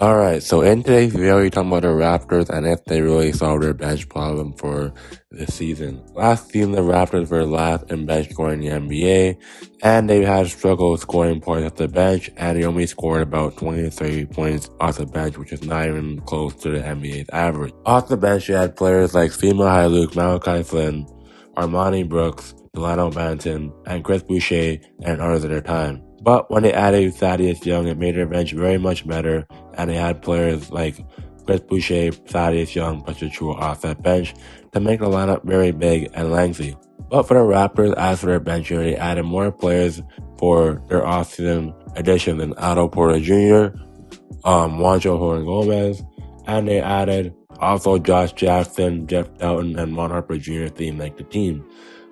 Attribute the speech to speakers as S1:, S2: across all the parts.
S1: Alright, so in today's video, we're talking about the Raptors and if they really solved their bench problem for this season. Last season, the Raptors were last in bench scoring in the NBA, and they had struggled scoring points off the bench, and they only scored about 20 to 30 points off the bench, which is not even close to the NBA's average. Off the bench, you had players like Sema Hyluk, Malachi Flynn, Armani Brooks, Delano Banton, and Chris Boucher, and others at their time. But when they added Thaddeus Young, it made their bench very much better, and they had players like Chris Boucher, Thaddeus Young, Buster Chua off that bench to make the lineup very big and lengthy. But for the Raptors, as for their bench unit, they added more players for their offseason addition than Otto Porter Jr., Juancho Horn Gomez, and they added also Josh Jackson, Jeff Doughton, and Ron Harper Jr. to make the team.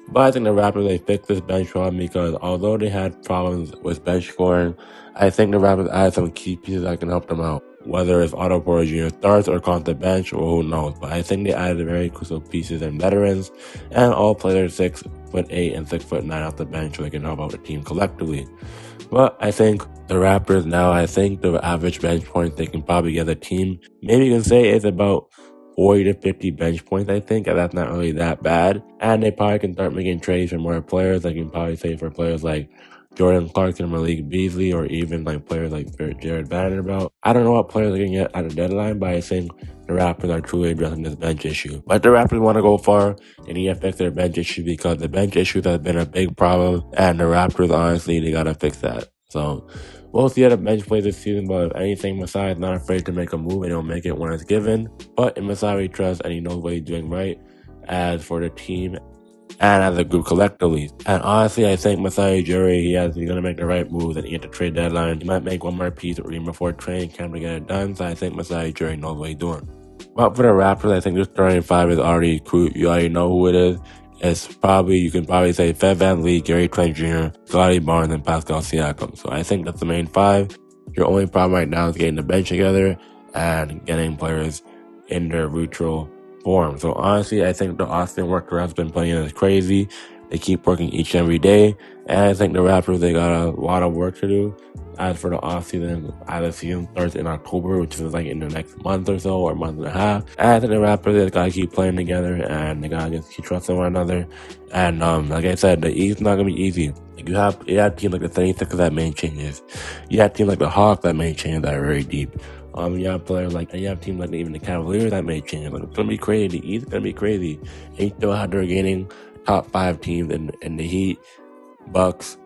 S1: But I think the Raptors, they fixed this bench problem because although they had problems with bench scoring, I think the Raptors added some key pieces that can help them out. Whether it's Otto Porter Jr. starts or comes the bench, or who knows. But I think they added very crucial pieces and veterans, and all players 6'8" and 6'9" off the bench so they can help out the team collectively. But I think the Raptors now, I think the average bench points they can probably get a team, maybe you can say is about 40 to 50 bench points, I think, and that's not really that bad. And they probably can start making trades for more players. I can probably say for players like Jordan Clarkson, Malik Beasley, or even like players like Jared Vanderbilt. I don't know what players they can get at the deadline, but I think the Raptors are truly addressing this bench issue. But the Raptors want to go far, they need to fix their bench issue because the bench issue has been a big problem, and the Raptors, honestly, they got to fix that. So we'll see how the bench plays this season, but if anything, Masai is not afraid to make a move and he'll make it when it's given. But in Masai we trust, and he knows what he's doing right as for the team and as a group collectively. And honestly, I think Masai Ujiri, he's going to make the right moves and he at the trade deadline. He might make one more piece even before training camp to get it done, so I think Masai Ujiri knows what he's doing. But for the Raptors, I think this starting five is already cool. You already know who it is. You can probably say Fed VanVleet, Gary Trent Jr., Scotty Barnes, and Pascal Siakam. So I think that's the main five. Your only problem right now is getting the bench together and getting players in their neutral form. So honestly, I think the Austin work the Raptors been playing is crazy. They keep working each and every day. And I think the Raptors, they got a lot of work to do. As for the offseason, the season starts in October, which is like in the next month or so, or month and a half. And I think the Raptors, they gotta keep playing together, and they gotta just keep trusting one another. And like I said, the East is not gonna be easy. Like you have teams like the 76ers that made changes. You have teams like the Hawks that made changes that are very deep. You have teams like even the Cavaliers that made changes. Like, it's gonna be crazy. The East is gonna be crazy. And you still have the remaining top 5 teams in the Heat, Bucks,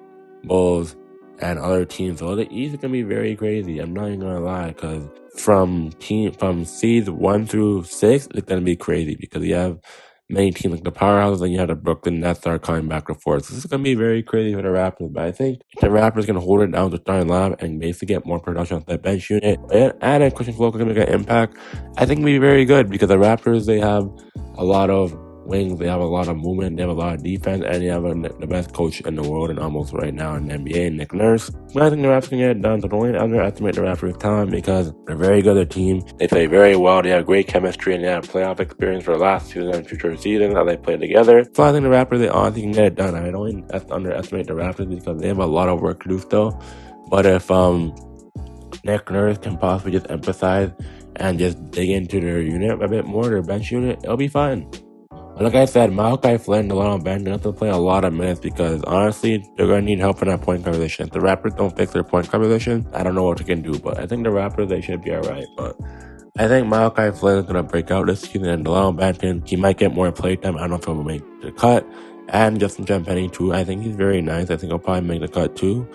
S1: Bulls, and other teams. So the East is gonna be very crazy. I'm not even gonna lie, because from seeds 1 through 6, it's gonna be crazy because you have many teams like the powerhouses, and you have the Brooklyn Nets that are coming back and forth. So this is gonna be very crazy for the Raptors. But I think if the Raptors can hold it down to starting lineup and basically get more production off that bench unit, and if Christian Flow can make an impact, I think it'll be very good because the Raptors, they have a lot of wings, they have a lot of movement, they have a lot of defense, and they have the best coach in the world and almost right now in the NBA, Nick Nurse. But I think the Raptors can get it done, so don't underestimate the Raptors' talent because they're very good at a team. They play very well, they have great chemistry, and they have playoff experience for the last season and future seasons how they play together. So I think the Raptors, they honestly can get it done. I don't underestimate the Raptors because they have a lot of work to do still. But if Nick Nurse can possibly just emphasize and just dig into their unit a bit more, their bench unit, it'll be fine. Like I said, Malachi Flynn, Delano Banton, they have to play a lot of minutes because honestly, they're going to need help in that point guard position. If the Raptors don't fix their point guard position, I don't know what they can do, but I think the Raptors, they should be alright. But I think Malachi Flynn is going to break out this season, and Delano Banton, he might get more playtime. I don't know if he'll make the cut. And Justin Champagnie too, I think he's very nice. I think he'll probably make the cut too.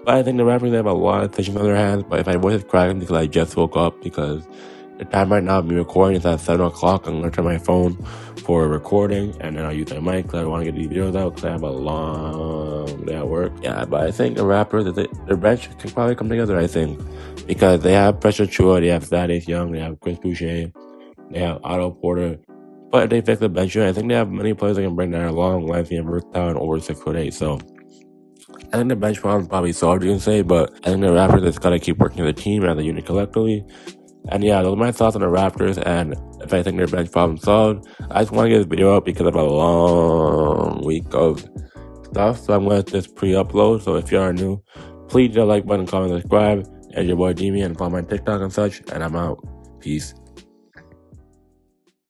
S1: But I think the Raptors, they have a lot of decisions on their hands. But if I was cracking because I just woke up, because the time right now of me recording is at 7 o'clock. I'm going to turn my phone for recording, and then I'll use my mic because I want to get these videos out because I have a long day at work. Yeah, but I think the Raptors, their bench can probably come together, I think, because they have Pressure Chua, they have Thaddeus Young, they have Chris Boucher, they have Otto Porter. But if they fix the bench unit, I think they have many players that can bring that long, lengthy, and versatile, and over 6'8". So I think the bench problem is probably solved, you can say, but I think the Raptors just got to keep working as a team and as a unit collectively. And yeah, those are my thoughts on the Raptors, and if I think their bench problem solved, I just want to get this video up because of a long week of stuff, so I'm going to just pre-upload. So if you are new, please hit the like button, comment, subscribe, It's your boy Jimmy, and follow my TikTok and such, and I'm out. Peace.